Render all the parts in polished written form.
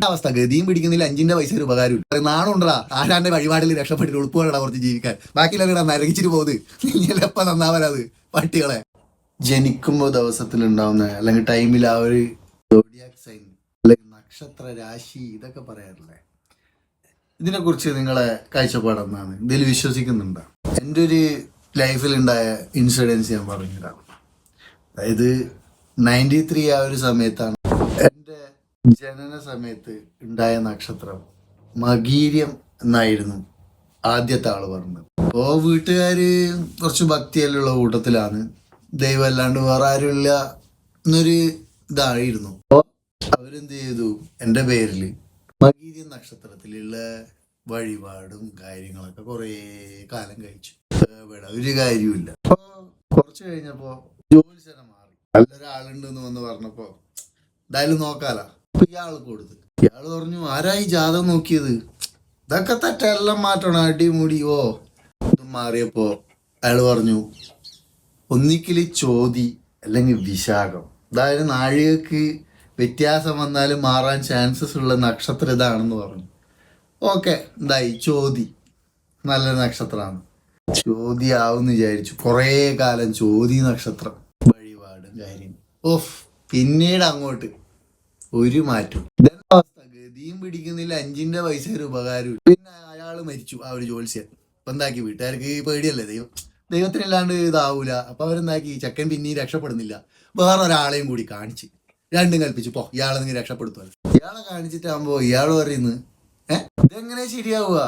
അവസ്ഥ ഗതിയും പിടിക്കുന്നില്ല, 5 പൈസ ഒരു ഉപകാരം നാണുണ്ടാ. ആരാന്റെ വഴിപാടിൽ രക്ഷപ്പെട്ടിട്ട് ഉൾപ്പോടാ കുറച്ച് ജീവിക്കാൻ. ബാക്കിയുള്ള നരകിച്ചിട്ട് പോകുന്നത് എപ്പ നന്നാവരാത് പട്ടികളെ. ജനിക്കുമ്പോ ദിവസത്തിലുണ്ടാവുന്ന അല്ലെങ്കിൽ ടൈമിൽ ആ ഒരു സോഡിയാക് സൈൻ അല്ലെങ്കിൽ നക്ഷത്ര രാശി ഇതൊക്കെ പറയാറില്ലേ, ഇതിനെക്കുറിച്ച് നിങ്ങളെ കാഴ്ചപ്പാടെന്നാണ്? ഇതിൽ വിശ്വസിക്കുന്നുണ്ടോ? എൻ്റെ ഒരു ലൈഫിലുണ്ടായ ഇൻസിഡൻസ് ഞാൻ പറഞ്ഞുതരാം. അതായത് 93 ആ ഒരു സമയത്താണ് എൻ്റെ ജനന സമയത്ത് ഉണ്ടായ നക്ഷത്രം മകീര്യം എന്നായിരുന്നു ആദ്യത്തെ ആള് പറഞ്ഞത്. അപ്പോൾ വീട്ടുകാര് കുറച്ച് ഭക്തിയെല്ലാം കൂട്ടത്തിലാണ്, ദൈവം അല്ലാണ്ട് വേറെ ആരുമില്ല എന്നൊരു ഇതായിരുന്നു. അപ്പോൾ അവരെന്ത് ചെയ്തു, എൻ്റെ പേരിൽ മകീര്യം നക്ഷത്രത്തിലുള്ള വഴിപാടും കാര്യങ്ങളൊക്കെ കുറേ കാലം കഴിച്ചു. ഇവിടെ ഒരു കാര്യമില്ല. അപ്പോൾ കുറച്ച് കഴിഞ്ഞപ്പോൾ ജോലിസനെ മാറി, നല്ലൊരാളുണ്ടെന്ന് വന്ന് പറഞ്ഞപ്പോൾ എന്തായാലും നോക്കാല. അപ്പൊ ഇയാള് കൊടുത്ത്, ഇയാള് പറഞ്ഞു ആരായി ജാതകം നോക്കിയത്, ഇതൊക്കെ തെറ്റെല്ലാം മാറ്റണം, അടിമുടി ഇതും മാറിയപ്പോ അയാൾ പറഞ്ഞു ഒന്നിക്കല് ചോതി അല്ലെങ്കിൽ വിശാഖം, അതായത് നാഴികക്ക് വ്യത്യാസം വന്നാലും മാറാൻ ചാൻസസ് ഉള്ള നക്ഷത്രം ഇതാണെന്ന് പറഞ്ഞു. ഓക്കെ, എന്തായി ചോതി നല്ല നക്ഷത്രമാണ്, ചോതി ആവുമെന്ന് വിചാരിച്ചു. കുറേ കാലം ചോതി നക്ഷത്രം വഴിപാടും കാര്യം. പിന്നീട് അങ്ങോട്ട് ഒരു മാറ്റം. അവസ്ഥ ഗതിയും പിടിക്കുന്നില്ല, 5 പൈസ ഒരു ഉപകാരവും. പിന്നെ അയാള് മരിച്ചു, ആ ഒരു ജോത്സ്യൻ. ഇപ്പൊ എന്താക്കി, വീട്ടുകാർക്ക് പേടിയല്ലേ, ദൈവത്തിനില്ലാണ്ട് ഇതാവൂല. അപ്പൊ അവരെന്താക്കി, ചെക്കൻ പിന്നെയും രക്ഷപ്പെടുന്നില്ല, വേറെ ഒരാളെയും കൂടി കാണിച്ച് രണ്ടും കൽപ്പിച്ചു, ഇയാളെ നിങ്ങൾ രക്ഷപ്പെടുത്തുമല്ലോ. ഇയാളെ കാണിച്ചിട്ടാകുമ്പോ ഇയാള് പറയുന്നു ഇതെങ്ങനെ ശരിയാവുക,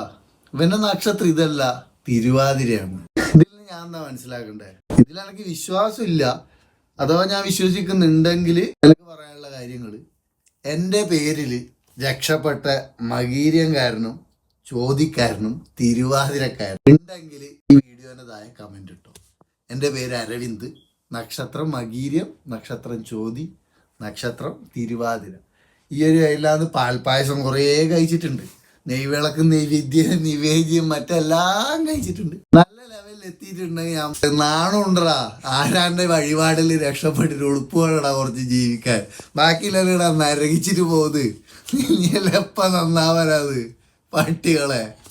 ഇവന്റെ നക്ഷത്രം ഇതല്ല, തിരുവാതിരയാണ്. ഇതിൽ ഞാൻ എന്താ മനസ്സിലാക്കണ്ടേ? ഇതിൽ എനിക്ക് വിശ്വാസം ഇല്ല, അഥവാ ഞാൻ വിശ്വസിക്കുന്നുണ്ടെങ്കിൽ എനിക്ക് പറയാനുള്ള കാര്യങ്ങള്, എൻ്റെ പേരിൽ രക്ഷപ്പെട്ട മകീര്യംകാരനും ചോദിക്കാരനും തിരുവാതിരക്കാരനും ഉണ്ടെങ്കിൽ ഈ വീഡിയോന്റെ താഴെ കമന്റ് ഇട്ടോ. എൻ്റെ പേര് അരവിന്ദ്, നക്ഷത്രം മകീര്യം, നക്ഷത്രം ചോതി, നക്ഷത്രം തിരുവാതിര. ഈ ഒരു അല്ലാതെ പാൽപ്പായസം കുറേ കഴിച്ചിട്ടുണ്ട്, നെയ്വിളക്ക്, നിവേദ്യം മറ്റെല്ലാം കഴിച്ചിട്ടുണ്ട്. നല്ല ലെവലിൽ എത്തിയിട്ടുണ്ടെങ്കിൽ ഞാൻ നാണുണ്ടാ. ആരാന്റെ വഴിപാടിൽ രക്ഷപ്പെട്ടിട്ട് ഉളുപ്പുകൊണ്ടാ കുറച്ച് ജീവിക്കാൻ. ബാക്കിയുള്ളവരിടാ നരകിച്ചിട്ട് പോകുന്നത് എപ്പ നന്നാവരാത് പട്ടികളെ.